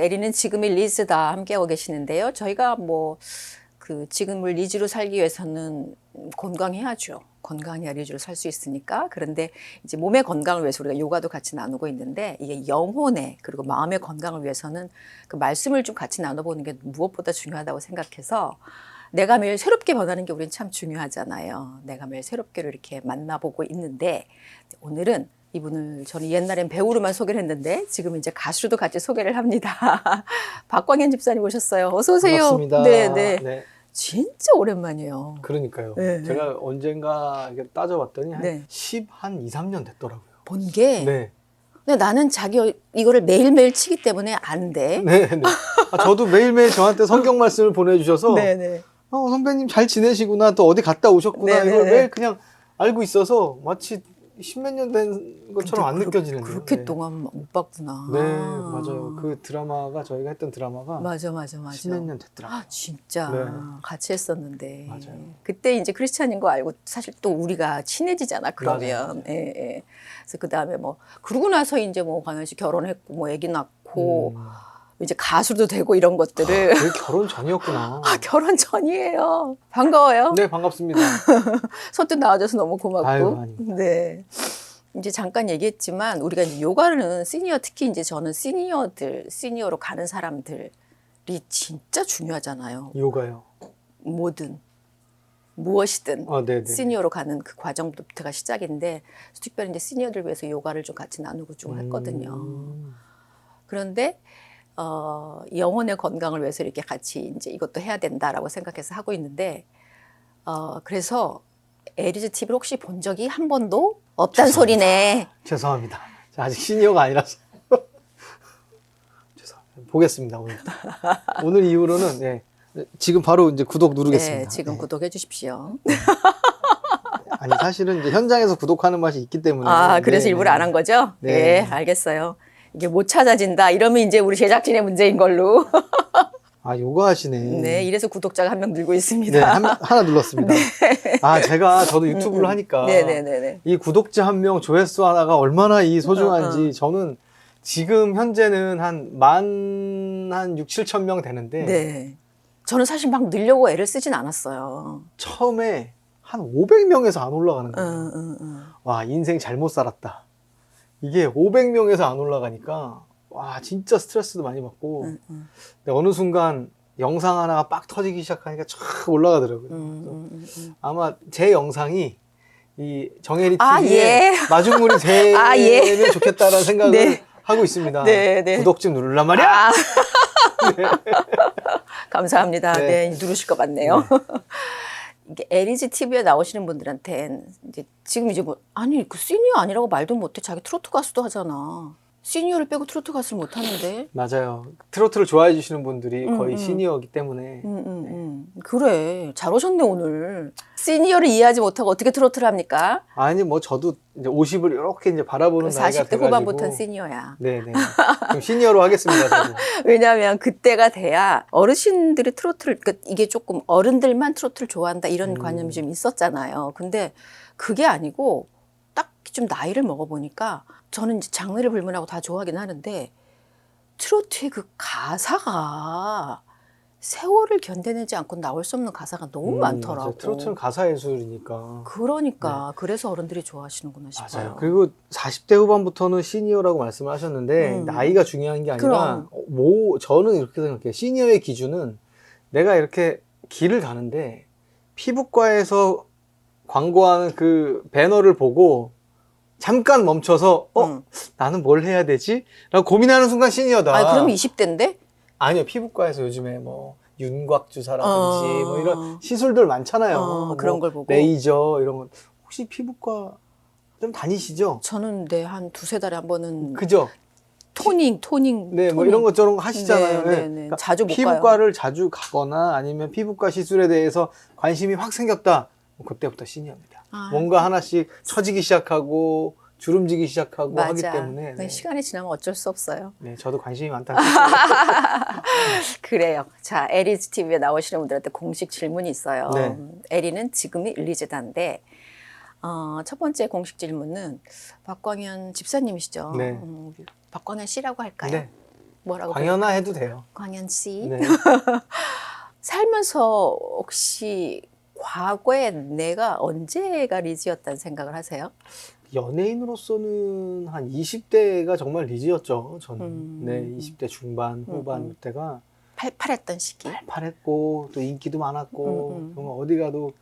에리는 지금의 리즈다 함께하고 계시는데요. 저희가 지금을 리즈로 살기 위해서는 건강해야죠. 건강해야 리즈로 살 수 있으니까. 그런데 이제 몸의 건강을 위해서 우리가 요가도 같이 나누고 있는데 이게 영혼의 그리고 마음의 건강을 위해서는 그 말씀을 좀 같이 나눠보는 게 무엇보다 중요하다고 생각해서 내가 매일 새롭게 변하는 게 우린 참 중요하잖아요. 내가 매일 새롭게를 이렇게 만나보고 있는데 오늘은 이분을 저는 옛날엔 배우로만 소개를 했는데 지금 이제 가수로도 같이 소개를 합니다. 박광현 집사님 오셨어요. 어서 오세요. 반갑습니다. 네. 네. 진짜 오랜만이에요. 그러니까요. 네, 제가 언젠가 이렇게 따져봤더니 네. 한 2, 3년 됐더라고요. 본 게. 네. 근데 나는 이거를 매일매일 치기 때문에 안 돼. 네. 네. 저도 매일매일 저한테 성경 말씀을 보내주셔서 네네. 선배님 잘 지내시구나, 또 어디 갔다 오셨구나, 네네. 이걸 매일 그냥 알고 있어서 마치 10몇 년 된 것처럼 안 느껴지는데. 그렇게 네. 동안 못 봤구나. 네, 맞아요. 그 드라마가 저희가 했던 드라마가 맞아. 10몇 년 됐더라고요. 진짜 네. 같이 했었는데 맞아요. 그때 이제 크리스찬인 거 알고 사실 또 우리가 친해지잖아 그러면. 맞아요. 예. 그래서 그 다음에 그러고 나서 이제 광현 씨 결혼했고 아기 낳고 이제 가수도 되고 이런 것들을. 그게 결혼 전이었구나. 결혼 전이에요. 반가워요. 네, 반갑습니다. 선뜻 나와줘서 너무 고맙고. 아유, 아닙니다. 네. 이제 잠깐 얘기했지만 우리가 이제 요가는 특히 이제 저는 시니어로 가는 사람들이 진짜 중요하잖아요. 요가요. 무엇이든 네네. 시니어로 가는 그 과정부터가 시작인데 특별히 이제 시니어들 위해서 요가를 좀 같이 나누고 좀 했거든요. 그런데 영혼의 건강을 위해서 이렇게 같이 이제 이것도 해야 된다라고 생각해서 하고 있는데 그래서 에리즈 TV를 혹시 본 적이 한 번도 없단 소리네. 죄송합니다. 아직 시니어가 아니라서. 죄송합니다. 보겠습니다, 오늘. 오늘 이후로는, 네. 지금 바로 이제 구독 누르겠습니다. 네, 지금 네. 구독해 주십시오. 아니, 사실은 이제 현장에서 구독하는 맛이 있기 때문에. 그래서 네, 일부러 네. 안 한 거죠? 네. 네, 알겠어요. 이게 못 찾아진다. 이러면 이제 우리 제작진의 문제인 걸로. 요가 하시네. 네, 이래서 구독자가 한 명 늘고 있습니다. 네, 하나 눌렀습니다. 저도 유튜브를 하니까. 네네네. 이 구독자 한 명, 조회수 하나가 얼마나 이 소중한지 저는 지금 현재는 한 6, 7천 명 되는데. 네. 저는 사실 막 늘려고 애를 쓰진 않았어요. 처음에 한 500명에서 안 올라가는 거예요. 와, 인생 잘못 살았다. 이게 500명에서 안 올라가니까 와, 진짜 스트레스도 많이 받고. 근데 어느 순간 영상 하나가 빡 터지기 시작하니까 촥 올라가더라고요. 아마 제 영상이 이 정혜리 TV에 마중물이 되면 좋겠다라는 생각을 네. 하고 있습니다. 네. 구독 좀 누르란 말이야. 네. 감사합니다. 네, 누르실 것 같네요. 이게 에리즈 TV에 나오시는 분들한테는 지금 그 시니어 아니라고 말도 못해. 자기 트로트 가수도 하잖아. 시니어를 빼고 트로트 가수를 못 하는데. 맞아요. 트로트를 좋아해 주시는 분들이 거의 시니어이기 때문에. 그래. 잘 오셨네, 오늘. 시니어를 이해하지 못하고 어떻게 트로트를 합니까? 아니, 저도 이제 50을 이렇게 이제 바라보는 나이가 40대 돼가지고. 후반부터는 시니어야. 네네. 그럼 시니어로 하겠습니다, 저도. 왜냐하면 그때가 돼야 어르신들이 그러니까 이게 조금 어른들만 트로트를 좋아한다 이런 관념이 좀 있었잖아요. 근데 그게 아니고 딱 좀 나이를 먹어보니까 저는 이제 장르를 불문하고 다 좋아하긴 하는데 트로트의 그 가사가 세월을 견뎌내지 않고 나올 수 없는 가사가 너무 많더라고. 맞아요. 트로트는 가사 예술이니까. 그러니까 그래서 어른들이 좋아하시는구나 싶어요. 맞아요. 그리고 40대 후반부터는 시니어라고 말씀을 하셨는데 나이가 중요한 게 아니라 저는 이렇게 생각해요. 시니어의 기준은 내가 이렇게 길을 가는데 피부과에서 광고하는 그 배너를 보고 잠깐 멈춰서 나는 뭘 해야 되지? 라고 고민하는 순간 시니어다. 그럼 20대인데? 아니요, 피부과에서 요즘에 윤곽 주사라든지 이런 시술들 많잖아요. 그런 걸 보고. 레이저 이런 거. 혹시 피부과 좀 다니시죠? 저는 한 두세 달에 한 번은. 그죠? 토닝. 네, 이런 것 저런 거 하시잖아요. 네. 그러니까 자주 못 피부과를 자주 가거나 아니면 피부과 시술에 대해서 관심이 확 생겼다. 그때부터 시니어입니다. 뭔가 하나씩 처지기 시작하고 주름지기 시작하고 맞아. 하기 때문에. 네. 시간이 지나면 어쩔 수 없어요. 네, 저도 관심이 많다는 그래요. 자, 에리즈 TV에 나오시는 분들한테 공식 질문이 있어요. 네. 에리는 지금이 리즈다인데 첫 번째 공식 질문은 박광현 집사님이시죠. 네. 박광현 씨라고 할까요? 네. 뭐라고 광연아 해도 돼요. 광연 씨. 네. 살면서 혹시 과거에 내가 언제가 리즈였다는 생각을 하세요? 연예인으로서는 한 20대가 정말 리즈였죠. 저는. 네, 20대 중반, 후반 때가 팔팔했던 시기. 팔팔했고 또 인기도 많았고 정말 어디 가도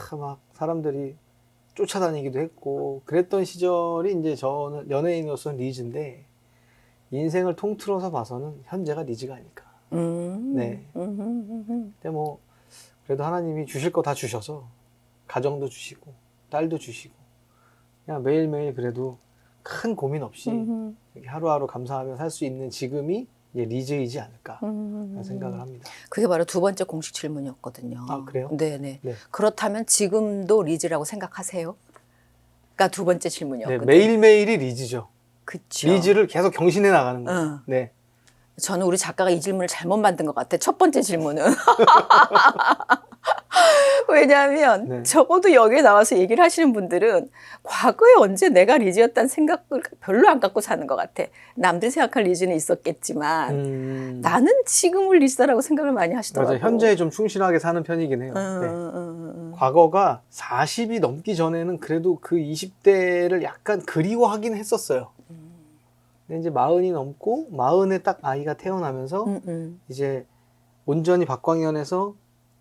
다 막 사람들이 쫓아다니기도 했고 그랬던 시절이 이제 저는 연예인으로서는 리즈인데 인생을 통틀어서 봐서는 현재가 리즈가 아닐까. 네. 근데 뭐 그래도 하나님이 주실 거 다 주셔서 가정도 주시고 딸도 주시고 그냥 매일매일 그래도 큰 고민 없이 이렇게 하루하루 감사하며 살 수 있는 지금이 이제 리즈이지 않을까 생각을 합니다. 그게 바로 두 번째 공식 질문이었거든요. 아, 그래요? 네네. 네. 그렇다면 지금도 리즈라고 생각하세요? 가 두 번째 네, 질문이었거든요. 매일매일이 리즈죠. 그쵸. 리즈를 계속 경신해 나가는 거예요. 응. 네. 저는 우리 작가가 이 질문을 잘못 만든 것 같아. 첫 번째 질문은. 왜냐하면 네. 적어도 여기에 나와서 얘기를 하시는 분들은 과거에 언제 내가 리즈였다는 생각을 별로 안 갖고 사는 것 같아. 남들이 생각할 리즈는 있었겠지만 나는 지금을 리즈다라고 생각을 많이 하시더라고요. 맞아요. 현재에 좀 충실하게 사는 편이긴 해요. 네. 과거가 40이 넘기 전에는 그래도 그 20대를 약간 그리워하긴 했었어요. 근데 이제 40이 넘고 40에 딱 아이가 태어나면서 이제 온전히 박광현에서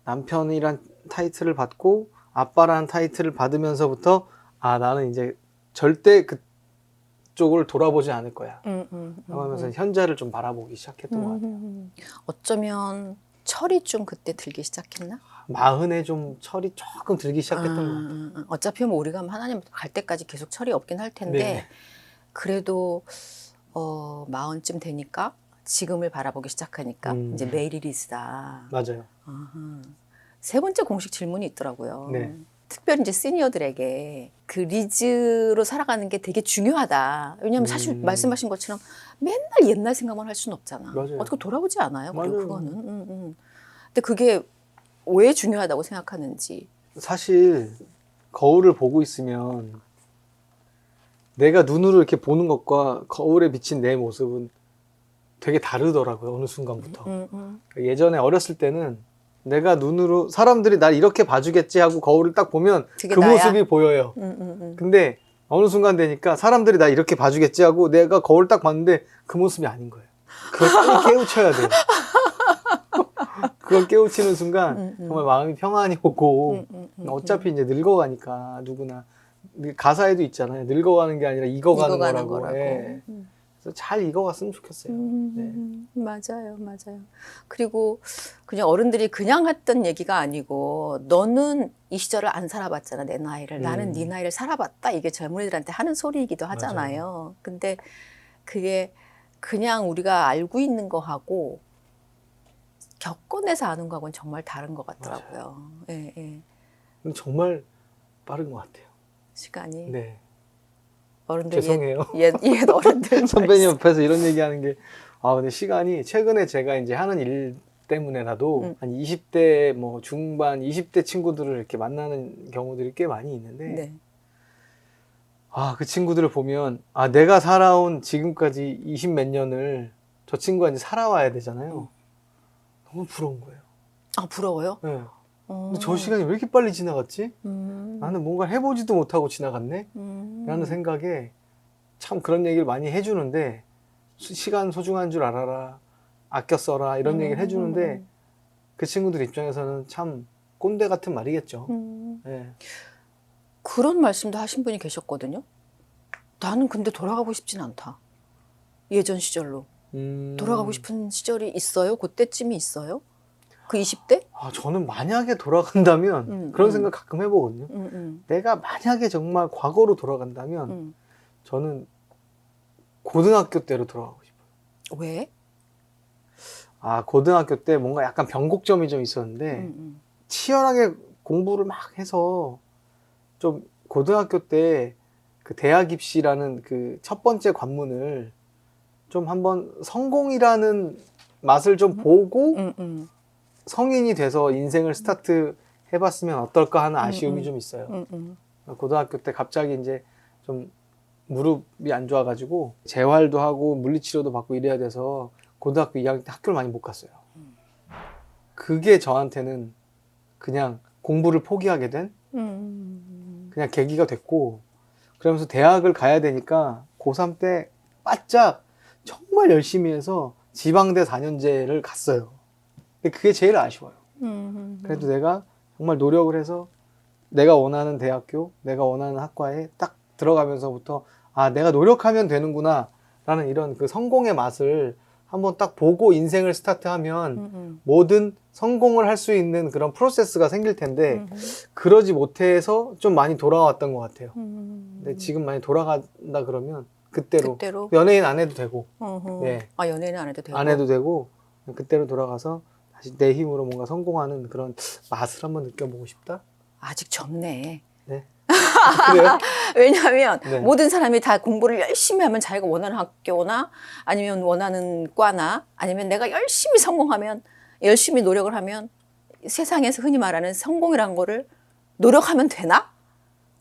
남편이란 타이틀을 받고 아빠라는 타이틀을 받으면서부터 아 나는 이제 절대 그쪽을 돌아보지 않을 거야 하면서 현재를 좀 바라보기 시작했던 것 같아요. 어쩌면 철이 좀 그때 들기 시작했나? 40에 좀 철이 조금 들기 시작했던 것 같아요. 어차피 뭐 우리가 하나님 갈 때까지 계속 철이 없긴 할 텐데 네. 그래도 40쯤 되니까 지금을 바라보기 시작하니까 이제 매일이 리즈다. 맞아요. 세 번째 공식 질문이 있더라고요. 네. 특별히 이제 시니어들에게 그 리즈로 살아가는 게 되게 중요하다. 왜냐하면 사실 말씀하신 것처럼 맨날 옛날 생각만 할 수는 없잖아. 맞아요. 어떻게 돌아보지 않아요? 그리고 맞아요. 그거는. 근데 그게 왜 중요하다고 생각하는지. 사실 거울을 보고 있으면 내가 눈으로 이렇게 보는 것과 거울에 비친 내 모습은 되게 다르더라고요. 어느 순간부터. 예전에 어렸을 때는 내가 눈으로 사람들이 날 이렇게 봐주겠지 하고 거울을 딱 보면 그게 그 나야? 모습이 보여요. 근데 어느 순간 되니까 사람들이 나 이렇게 봐주겠지 하고 내가 거울 딱 봤는데 그 모습이 아닌 거예요. 그걸 빨리 깨우쳐야 돼요. 그걸 깨우치는 순간 정말 마음이 평안이 오고 어차피 이제 늙어가니까 누구나 가사에도 있잖아요. 늙어가는 게 아니라 익어가는 거라고. 예. 그래서 잘 익어갔으면 좋겠어요. 네. 맞아요. 그리고 그냥 어른들이 그냥 했던 얘기가 아니고 너는 이 시절을 안 살아봤잖아, 내 나이를. 나는 네 나이를 살아봤다. 이게 젊은이들한테 하는 소리이기도 하잖아요. 맞아요. 근데 그게 그냥 우리가 알고 있는 거하고 겪어내서 아는 거하고는 정말 다른 것 같더라고요. 예. 근데 정말 빠른 것 같아요. 시간이. 네. 어른들 죄송해요. 옛 어른들 선배님 옆에서 이런 얘기하는 게 근데 시간이 최근에 제가 이제 하는 일 때문에라도 한 20대 뭐 중반 20대 친구들을 이렇게 만나는 경우들이 꽤 많이 있는데 네. 그 친구들을 보면 내가 살아온 지금까지 20 몇 년을 저 친구가 이제 살아와야 되잖아요. 너무 부러운 거예요. 부러워요? 네. 근데 저 시간이 왜 이렇게 빨리 지나갔지? 나는 뭔가 해보지도 못하고 지나갔네? 라는 생각에 참 그런 얘기를 많이 해주는데 시간 소중한 줄 알아라, 아껴 써라 이런 얘기를 해주는데 그 친구들 입장에서는 참 꼰대 같은 말이겠죠. 네. 그런 말씀도 하신 분이 계셨거든요. 나는 근데 돌아가고 싶진 않다. 예전 시절로. 돌아가고 싶은 시절이 있어요? 그때쯤이 있어요? 그 20대? 저는 만약에 돌아간다면 그런 생각 가끔 해보거든요. 내가 만약에 정말 과거로 돌아간다면 저는 고등학교 때로 돌아가고 싶어요. 왜? 고등학교 때 뭔가 약간 변곡점이 좀 있었는데 치열하게 공부를 막 해서 좀 고등학교 때 그 대학 입시라는 그 첫 번째 관문을 좀 한번 성공이라는 맛을 좀 보고 성인이 돼서 인생을 스타트 해봤으면 어떨까 하는 아쉬움이 좀 있어요. 고등학교 때 갑자기 이제 좀 무릎이 안 좋아가지고 재활도 하고 물리치료도 받고 이래야 돼서 고등학교 2학년 때 학교를 많이 못 갔어요. 그게 저한테는 그냥 공부를 포기하게 된 그냥 계기가 됐고, 그러면서 대학을 가야 되니까 고3 때 바짝 정말 열심히 해서 지방대 4년제를 갔어요. 근데 그게 제일 아쉬워요. 그래도 내가 정말 노력을 해서 내가 원하는 대학교, 내가 원하는 학과에 딱 들어가면서부터 아, 내가 노력하면 되는구나 라는 이런 그 성공의 맛을 한번 딱 보고 인생을 스타트하면 뭐든 성공을 할 수 있는 그런 프로세스가 생길 텐데 그러지 못해서 좀 많이 돌아왔던 것 같아요. 근데 지금 많이 돌아간다 그러면 그때로 연예인 안 해도 되고, 네, 아, 연예인 안 해도 되고. 안 해도 되고 그때로 돌아가서 다시 내 힘으로 뭔가 성공하는 그런 맛을 한번 느껴보고 싶다. 아직 젊네. 네. 그래요? 왜냐하면 네. 모든 사람이 다 공부를 열심히 하면 자기가 원하는 학교나 아니면 원하는 과나 아니면 내가 열심히 성공하면, 열심히 노력을 하면 세상에서 흔히 말하는 성공이라는 거를 노력하면 되나?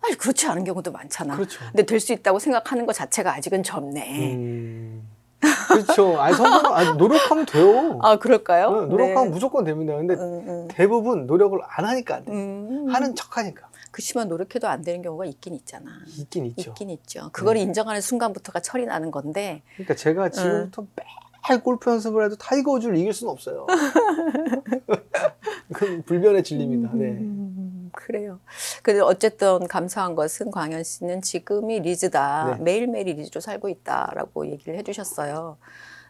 아니, 그렇지 않은 경우도 많잖아. 그렇죠. 근데 될 수 있다고 생각하는 것 자체가 아직은 젊네. 그렇죠. 아니, 아니, 노력하면 돼요. 아, 그럴까요? 네, 노력하면 네. 무조건 됩니다. 근데 대부분 노력을 안 하니까 안 돼. 하는 척 하니까. 그치만 노력해도 안 되는 경우가 있긴 있잖아. 있긴 있죠. 있긴 있죠. 그걸 인정하는 순간부터가 철이 나는 건데. 그러니까 제가 지금부터 매일 골프 연습을 해도 타이거 우즈를 이길 수는 없어요. 그건 불변의 진리입니다. 네. 그래요. 근데 어쨌든 감사한 것은 광현 씨는 지금이 리즈다. 네. 매일매일이 리즈로 살고 있다라고 얘기를 해주셨어요.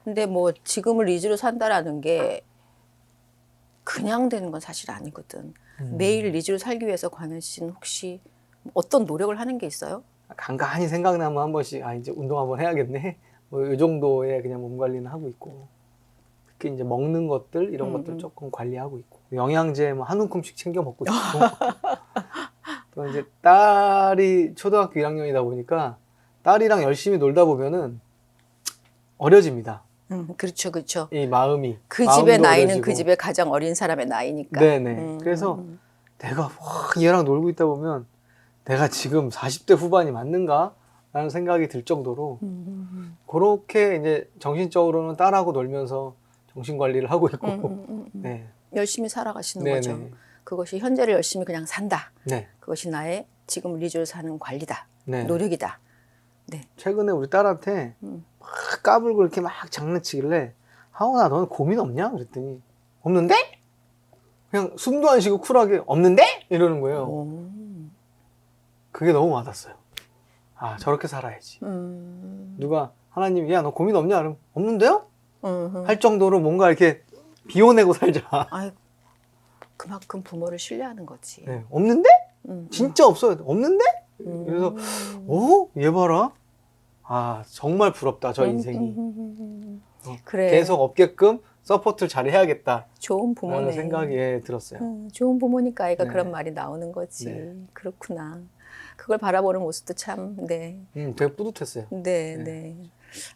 근데 뭐 지금을 리즈로 산다라는 게 그냥 되는 건 사실 아니거든. 매일 리즈로 살기 위해서 광현 씨는 혹시 어떤 노력을 하는 게 있어요? 간간히 생각나면 한 번씩 아 이제 운동 한번 해야겠네. 뭐 이 정도의 그냥 몸 관리는 하고 있고, 특히 이제 먹는 것들 이런 것들 조금 관리하고 있고, 영양제 뭐 한 움큼씩 챙겨 먹고 있고. 또 이제 딸이 초등학교 1학년이다 보니까 딸이랑 열심히 놀다 보면은 어려집니다. 그렇죠, 그렇죠. 이 마음이. 그 집의 마음도 나이는 어려지고. 그 집의 가장 어린 사람의 나이니까. 네네. 그래서 내가 와, 얘랑 놀고 있다 보면 내가 지금 40대 후반이 맞는가? 라는 생각이 들 정도로 그렇게 이제 정신적으로는 딸하고 놀면서 정신 관리를 하고 있고. 네. 열심히 살아가시는 네네. 거죠. 그것이 현재를 열심히 그냥 산다. 네. 그것이 나의 지금 리즈를 사는 관리다. 네. 노력이다. 네. 최근에 우리 딸한테 막 까불고 이렇게 막 장난치길래 하원아 너는 고민 없냐? 그랬더니 없는데? 그냥 숨도 안 쉬고 쿨하게 없는데? 이러는 거예요. 그게 너무 와닿았어요. 아 저렇게 살아야지. 누가 하나님이 야 너 고민 없냐? 그러면 없는데요? 할 정도로 뭔가 이렇게 비워내고 살자. 아이, 그만큼 부모를 신뢰하는 거지. 네. 없는데? 진짜 없어요. 없는데? 그래서 얘 봐라. 아 정말 부럽다 저 인생이. 그래. 계속 없게끔 서포트를 잘 해야겠다. 좋은 부모네. 라는 생각이 들었어요. 좋은 부모니까 아이가 네. 그런 말이 나오는 거지. 네. 그렇구나. 그걸 바라보는 모습도 참, 네. 되게 뿌듯했어요. 네, 네.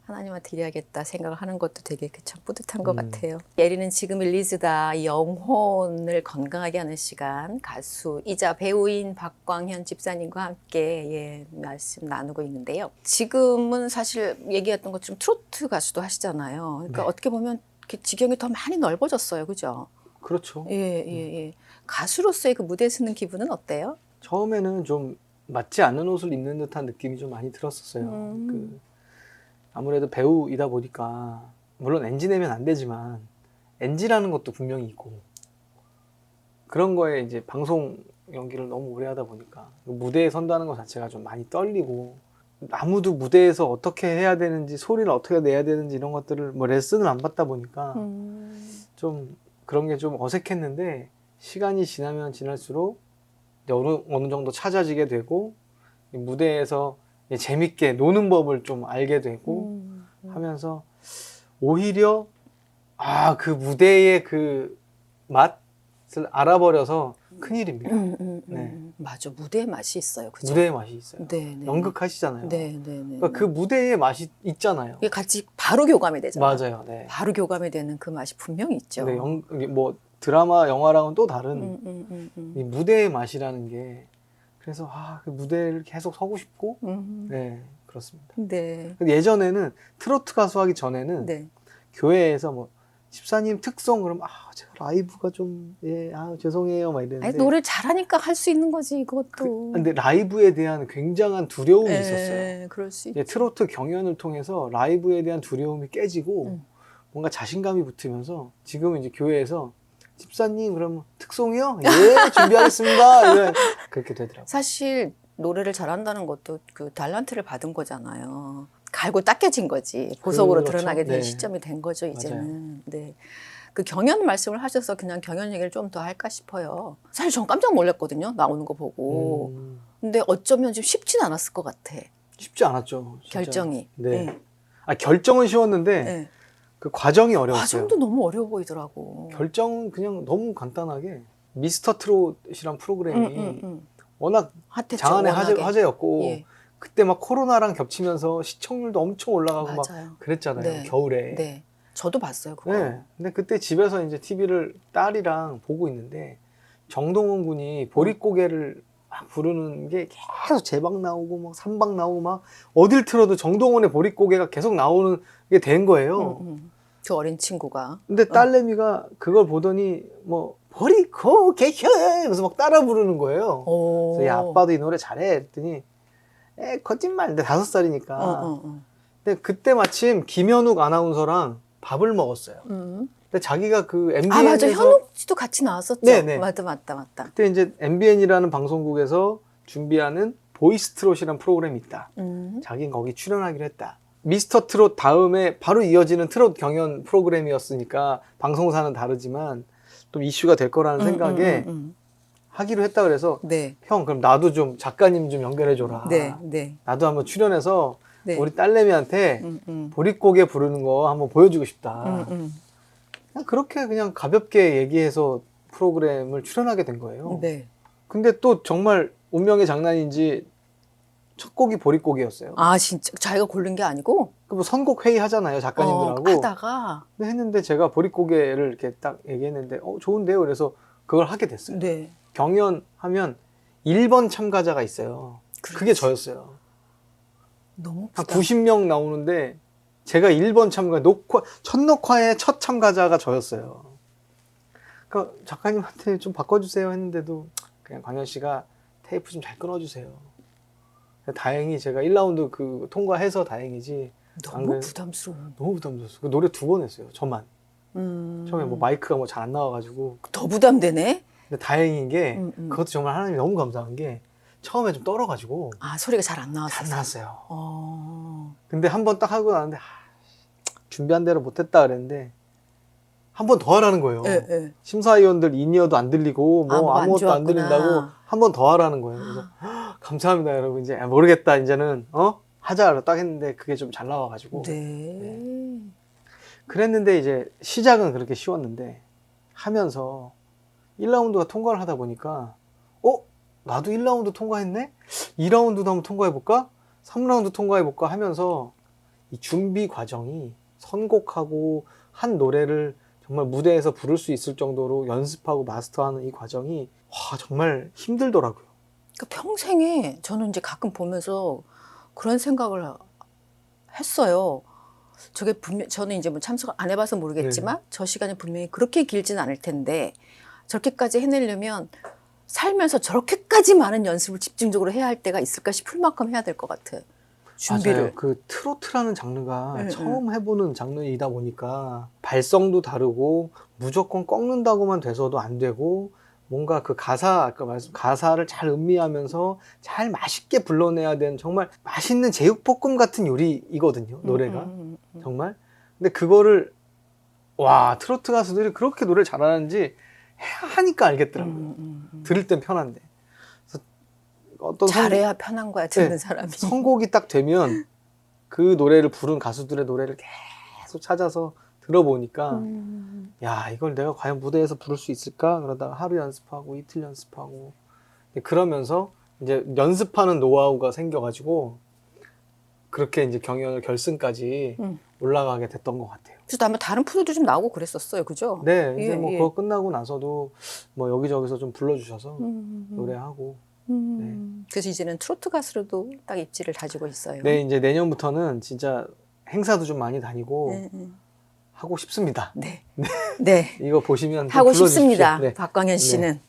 하나님한테 드려야겠다 생각을 하는 것도 되게 참 뿌듯한 것 같아요. 예리는 지금의 리즈다. 이 영혼을 건강하게 하는 시간, 가수이자 배우인 박광현 집사님과 함께 예, 말씀 나누고 있는데요. 지금은 사실 얘기했던 것처럼 트로트 가수도 하시잖아요. 그러니까 네. 어떻게 보면 이렇게 지경이 더 많이 넓어졌어요. 그죠? 그렇죠. 예, 예, 예. 가수로서의 그 무대에 서는 기분은 어때요? 처음에는 좀 맞지 않는 옷을 입는 듯한 느낌이 좀 많이 들었었어요. 그 아무래도 배우이다 보니까 물론 NG 내면 안 되지만 NG라는 것도 분명히 있고, 그런 거에 이제 방송 연기를 너무 오래 하다 보니까 무대에 선다는 것 자체가 좀 많이 떨리고, 아무도 무대에서 어떻게 해야 되는지, 소리를 어떻게 내야 되는지 이런 것들을 뭐 레슨을 안 받다 보니까 좀 그런 게 좀 어색했는데, 시간이 지나면 지날수록 이제 어느 정도 찾아지게 되고, 이 무대에서 재밌게 노는 법을 좀 알게 되고 하면서 오히려 그 무대의 그 맛을 알아버려서 큰일입니다. 네. 맞아. 무대의 맛이 있어요. 그죠? 무대의 맛이 있어요. 네, 네. 연극하시잖아요. 네, 네, 네. 그러니까 그 무대의 맛이 있잖아요. 이게 같이 바로 교감이 되잖아요. 맞아요. 네. 바로 교감이 되는 그 맛이 분명히 있죠. 근데 이게 뭐 드라마, 영화랑은 또 다른 이 무대의 맛이라는 게, 그래서 그 무대를 계속 서고 싶고, 네, 그렇습니다. 네. 근데 예전에는 트로트 가수 하기 전에는 네. 교회에서 뭐 집사님 특송 그러면 제가 라이브가 좀 죄송해요 막 이랬는데 아니, 노래 잘하니까 할 수 있는 거지 이것도. 근데 라이브에 대한 굉장한 두려움이 있었어요. 그럴 수 이제 있지. 트로트 경연을 통해서 라이브에 대한 두려움이 깨지고 뭔가 자신감이 붙으면서 지금은 이제 교회에서 집사님 그러면 특송이요? 예, 준비하겠습니다. 그렇게 되더라고요. 사실 노래를 잘한다는 것도 그 달란트를 받은 거잖아요. 갈고 닦여진 거지. 보석으로 그렇죠. 드러나게 될 네. 시점이 된 거죠, 맞아요. 이제는. 네. 그 경연 말씀을 하셔서 그냥 경연 얘기를 좀 더 할까 싶어요. 사실 전 깜짝 놀랐거든요. 나오는 거 보고. 근데 어쩌면 좀 쉽진 않았을 것 같아. 쉽지 않았죠. 진짜. 결정이. 네. 네. 결정은 쉬웠는데 네. 그 과정이 어려웠어요. 과정도 너무 어려워 보이더라고. 결정은 그냥 너무 간단하게 미스터 트롯이란 프로그램이 워낙 핫했죠, 장안의 워낙에. 화제였고 예. 그때 막 코로나랑 겹치면서 시청률도 엄청 올라가고 맞아요. 막 그랬잖아요. 네. 겨울에. 네. 저도 봤어요, 그거. 네. 근데 그때 집에서 이제 TV를 딸이랑 보고 있는데 정동원 군이 보릿고개를 막 부르는 게 계속 제방 나오고 막 삼방 나오고 막 어딜 틀어도 정동원의 보릿고개가 계속 나오는 게 된 거예요. 그 어린 친구가. 근데 딸내미가 그걸 보더니 뭐 보릿고개 그래서 막 따라 부르는 거예요. 오. 그래서 야 아빠도 이 노래 잘해 했더니 거짓말. 근데 5살이니까. 근데 그때 마침 김현욱 아나운서랑 밥을 먹었어요. 근데 자기가 그 MBN에서 맞아. 현욱 씨도 같이 나왔었죠. 네네. 맞다. 그때 이제 MBN이라는 방송국에서 준비하는 보이스 트롯이라는 프로그램이 있다. 자기는 거기 출연하기로 했다. 미스터 트롯 다음에 바로 이어지는 트롯 경연 프로그램이었으니까 방송사는 다르지만 좀 이슈가 될 거라는 생각에 하기로 했다 그래서 네. 형 그럼 나도 좀 작가님 좀 연결해 줘라. 네. 나도 한번 출연해서 네. 우리 딸내미한테 보릿고개 부르는 거 한번 보여주고 싶다. 그냥 그렇게 그냥 가볍게 얘기해서 프로그램을 출연하게 된 거예요. 네. 근데 또 정말 운명의 장난인지 첫 곡이 보릿고개였어요. 아, 진짜 자기가 고른 게 아니고? 그 뭐 선곡 회의 하잖아요, 작가님들하고. 하다가. 근데 했는데 제가 보릿고개를 이렇게 딱 얘기했는데 좋은데요. 그래서 그걸 하게 됐어요. 네. 경연하면 1번 참가자가 있어요. 그게 저였어요. 너무 한 부담. 90명 나오는데 제가 1번 참가, 첫 녹화의 첫 참가자가 저였어요. 그러니까 작가님한테 좀 바꿔주세요 했는데도 그냥 광현 씨가 테이프 좀 잘 끊어주세요. 다행히 제가 1라운드 그 통과해서 다행이지. 너무 부담스러워. 너무 부담스러웠어요. 그 노래 2번 했어요. 저만. 처음에 뭐 마이크가 뭐 잘 안 나와가지고. 더 부담되네? 근데 다행인 게 그것도 정말 하나님이 너무 감사한 게 처음에 좀 떨어가지고. 소리가 잘 안 나왔어요. 잘 나왔어요. 근데 한 번 딱 하고 나는데 준비한 대로 못했다 그랬는데 한 번 더 하라는 거예요. 네. 심사위원들 인이어도 안 들리고 뭐 아무것도 안 들린다고 한 번 더 하라는 거예요. 그래서 감사합니다 여러분. 이제 모르겠다 이제는 하자 딱 했는데 그게 좀 잘 나와가지고. 네. 그랬는데 이제 시작은 그렇게 쉬웠는데 하면서 1라운드가 통과를 하다 보니까 나도 1라운드 통과했네? 2라운드도 한번 통과해볼까? 3라운드 통과해볼까? 하면서 이 준비 과정이 선곡하고 한 노래를 정말 무대에서 부를 수 있을 정도로 연습하고 마스터하는 이 과정이 정말 힘들더라고요. 그러니까 평생에 저는 이제 가끔 보면서 그런 생각을 했어요. 저게 분명 저는 이제 뭐 참석 안 해봐서 모르겠지만 저 시간이 분명히 그렇게 길진 않을 텐데 저렇게까지 해내려면 살면서 저렇게까지 많은 연습을 집중적으로 해야 할 때가 있을까 싶을 만큼 해야 될 것 같아. 준비를. 맞아요. 그 트로트라는 장르가 처음 해보는 장르이다 보니까 발성도 다르고 무조건 꺾는다고만 돼서도 안 되고 뭔가 그 아까 말씀 가사를 잘 음미하면서 잘 맛있게 불러내야 되는 정말 맛있는 제육볶음 같은 요리이거든요. 노래가 정말. 근데 그거를 트로트 가수들이 그렇게 노래를 잘하는지 하니까 알겠더라고요. 들을 땐 편한데. 그래서 어떤 잘해야 편한 거야 듣는 사람이. 선곡이 딱 되면 그 노래를 부른 가수들의 노래를 계속 찾아서 들어보니까 야 이걸 내가 과연 무대에서 부를 수 있을까? 그러다가 하루 연습하고 이틀 연습하고 그러면서 이제 연습하는 노하우가 생겨가지고 그렇게 이제 경연을 결승까지 올라가게 됐던 것 같아요. 그래서 아마 다른 프로도 좀 나오고 그랬었어요, 그죠? 네, 이제 뭐 그거 끝나고 나서도 뭐 여기저기서 좀 불러주셔서 노래하고. 네. 그래서 이제는 트로트 가수로도 딱 입지를 다지고 있어요. 네, 이제 내년부터는 진짜 행사도 좀 많이 다니고 하고 싶습니다. 네. 네. 이거 보시면 좀 하고 불러주십시오. 싶습니다. 네. 박광현 씨는.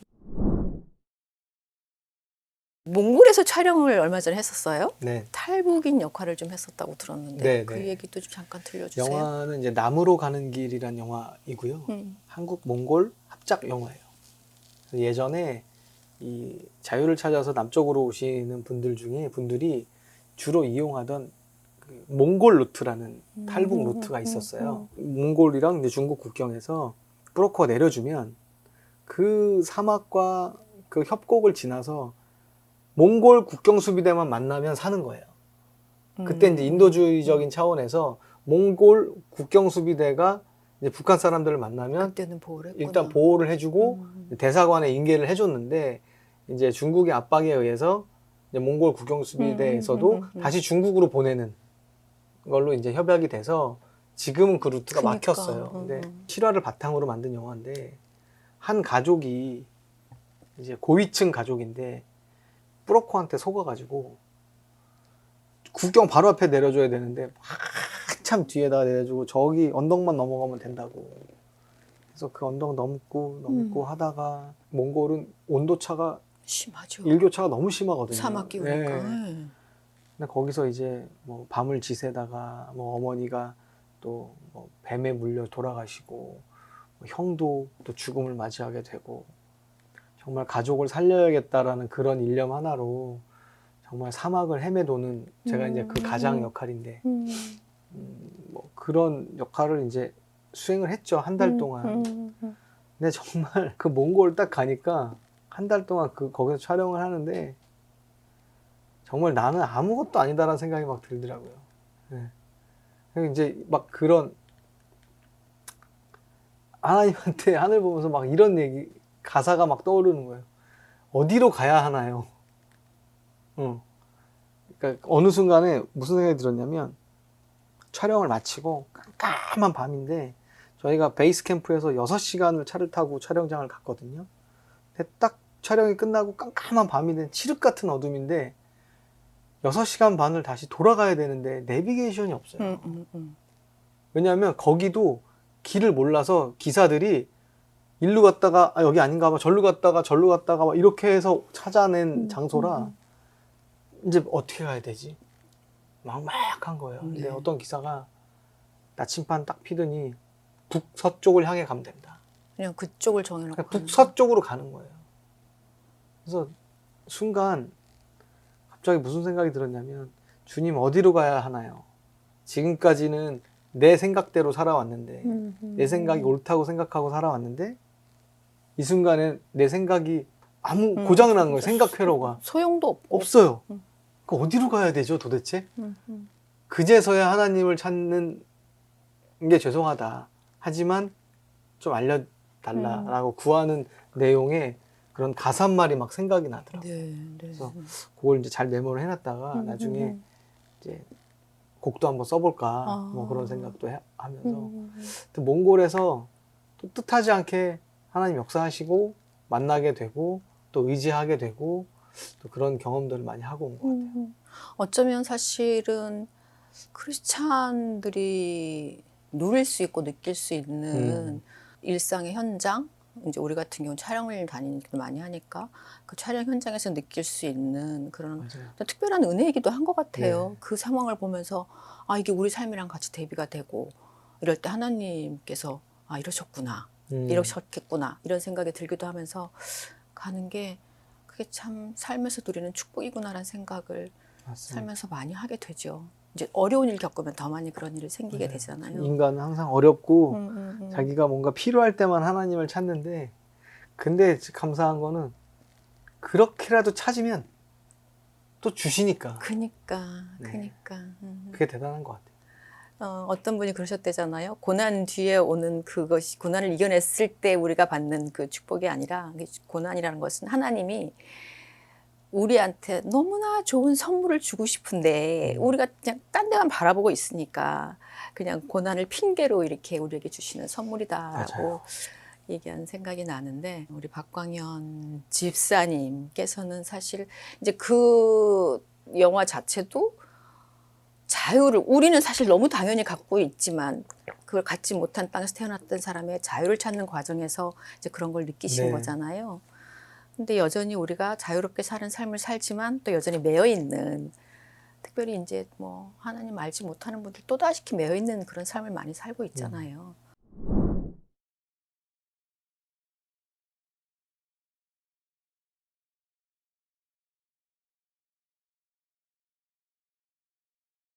몽골에서 촬영을 얼마 전에 했었어요. 네. 탈북인 역할을 좀 했었다고 들었는데 네, 그 네. 얘기도 좀 잠깐 들려주세요. 영화는 이제 남으로 가는 길이란 영화이고요. 한국 몽골 합작 영화예요. 예전에 이 자유를 찾아서 남쪽으로 오시는 분들 중에 분들이 주로 이용하던 그 몽골 루트라는 탈북 루트가 있었어요. 몽골이랑 이제 중국 국경에서 브로커 내려주면 그 사막과 그 협곡을 지나서 몽골 국경 수비대만 만나면 사는 거예요. 그때 이제 인도주의적인 차원에서 몽골 국경 수비대가 이제 북한 사람들을 만나면 그때는 보호를 했구나. 일단 보호를 해주고 대사관에 인계를 해줬는데 이제 중국의 압박에 의해서 이제 몽골 국경 수비대에서도 다시 중국으로 보내는 걸로 이제 협약이 돼서 지금은 그 루트가 그러니까. 막혔어요. 근데 실화를 바탕으로 만든 영화인데 한 가족이 이제 고위층 가족인데 브로커한테 속아가지고 국경 바로 앞에 내려줘야 되는데 한참 뒤에다가 내려주고 저기 언덕만 넘어가면 된다고. 그래서 그 언덕 넘고 하다가 몽골은 온도차가 심하죠. 일교차가 너무 심하거든요. 사막 기후니까. 네. 근데 거기서 이제 뭐 밤을 지새다가 뭐 어머니가 또 뭐 뱀에 물려 돌아가시고 뭐 형도 또 죽음을 맞이하게 되고 정말 가족을 살려야겠다라는 그런 일념 하나로 정말 사막을 헤매도는 제가 이제 그 가장 역할인데 뭐 그런 역할을 이제 수행을 했죠. 한 달 동안. 근데 정말 그 몽골 딱 가니까 한 달 동안 거기서 촬영을 하는데 정말 나는 아무것도 아니다라는 생각이 막 들더라고요. 네. 그리고 이제 막 그런 하나님한테 하늘 보면서 막 이런 얘기 가사가 막 떠오르는 거예요. 어디로 가야 하나요? 그러니까 어느 순간에 무슨 생각이 들었냐면 촬영을 마치고 깜깜한 밤인데 저희가 베이스 캠프에서 6시간을 차를 타고 촬영장을 갔거든요. 근데 딱 촬영이 끝나고 깜깜한 밤이 된 칠흑 같은 어둠인데 6시간 반을 다시 돌아가야 되는데 내비게이션이 없어요. 왜냐하면 거기도 길을 몰라서 기사들이 일로 갔다가 여기 아닌가 봐 절로 갔다가 막 이렇게 해서 찾아낸 장소라 이제 어떻게 가야 되지? 막막한 거예요. 근데 어떤 기사가 나침반 딱 피더니 북서쪽을 향해 가면 된다. 그냥 그쪽을 정해놓고 그러니까 북서쪽으로 가는 거예요. 그래서 순간 갑자기 무슨 생각이 들었냐면 주님 어디로 가야 하나요? 지금까지는 내 생각대로 살아왔는데 내 생각이 옳다고 생각하고 살아왔는데 이 순간에 내 생각이 아무 고장난 거예요. 생각 회로가 소용도 없고. 없어요. 그 어디로 가야 되죠 도대체? 그제서야 하나님을 찾는 게 죄송하다. 하지만 좀 알려달라라고 구하는 내용의 그런 가사말이 막 생각이 나더라고요. 네. 그래서 그걸 이제 잘 메모를 해놨다가 나중에 이제 곡도 한번 써볼까 뭐 그런 생각도 하면서 몽골에서 또 뜻하지 않게 하나님 역사하시고 만나게 되고 또 의지하게 되고 또 그런 경험들을 많이 하고 온 것 같아요. 어쩌면 사실은 크리스찬들이 누릴 수 있고 느낄 수 있는 일상의 현장, 이제 우리 같은 경우는 촬영을 다니기도 많이 하니까 그 촬영 현장에서 느낄 수 있는 그런 맞아요. 특별한 은혜이기도 한 것 같아요. 네. 그 상황을 보면서 아 이게 우리 삶이랑 같이 대비가 되고 이럴 때 하나님께서 아 이러셨구나, 이러셨겠구나 이런 생각이 들기도 하면서 가는 게 그게 참 삶에서 누리는 축복이구나라는 생각을 맞습니다. 살면서 많이 하게 되죠. 이제 어려운 일 겪으면 더 많이 그런 일이 생기게 되잖아요. 인간은 항상 어렵고 자기가 뭔가 필요할 때만 하나님을 찾는데 근데 감사한 거는 그렇게라도 찾으면 또 주시니까 그니까. 그게 대단한 것 같아요. 어떤 분이 그러셨대잖아요. 고난 뒤에 오는 그것이 고난을 이겨냈을 때 우리가 받는 그 축복이 아니라 고난이라는 것은 하나님이 우리한테 너무나 좋은 선물을 주고 싶은데 우리가 그냥 딴 데만 바라보고 있으니까 그냥 고난을 핑계로 이렇게 우리에게 주시는 선물이다라고 맞아요. 얘기한 생각이 나는데 우리 박광현 집사님께서는 사실 이제 그 영화 자체도 자유를 우리는 사실 너무 당연히 갖고 있지만 그 그걸 갖지 못한 땅에서 태어났던 사람의 자유를 찾는 과정에서 이제 그런 걸 느끼신 네. 거잖아요. 근데 여전히 우리가 자유롭게 사는 삶을 살지만 또 여전히 매여 있는, 특별히 이제 뭐 하나님 알지 못하는 분들 또다시 매여 있는 그런 삶을 많이 살고 있잖아요.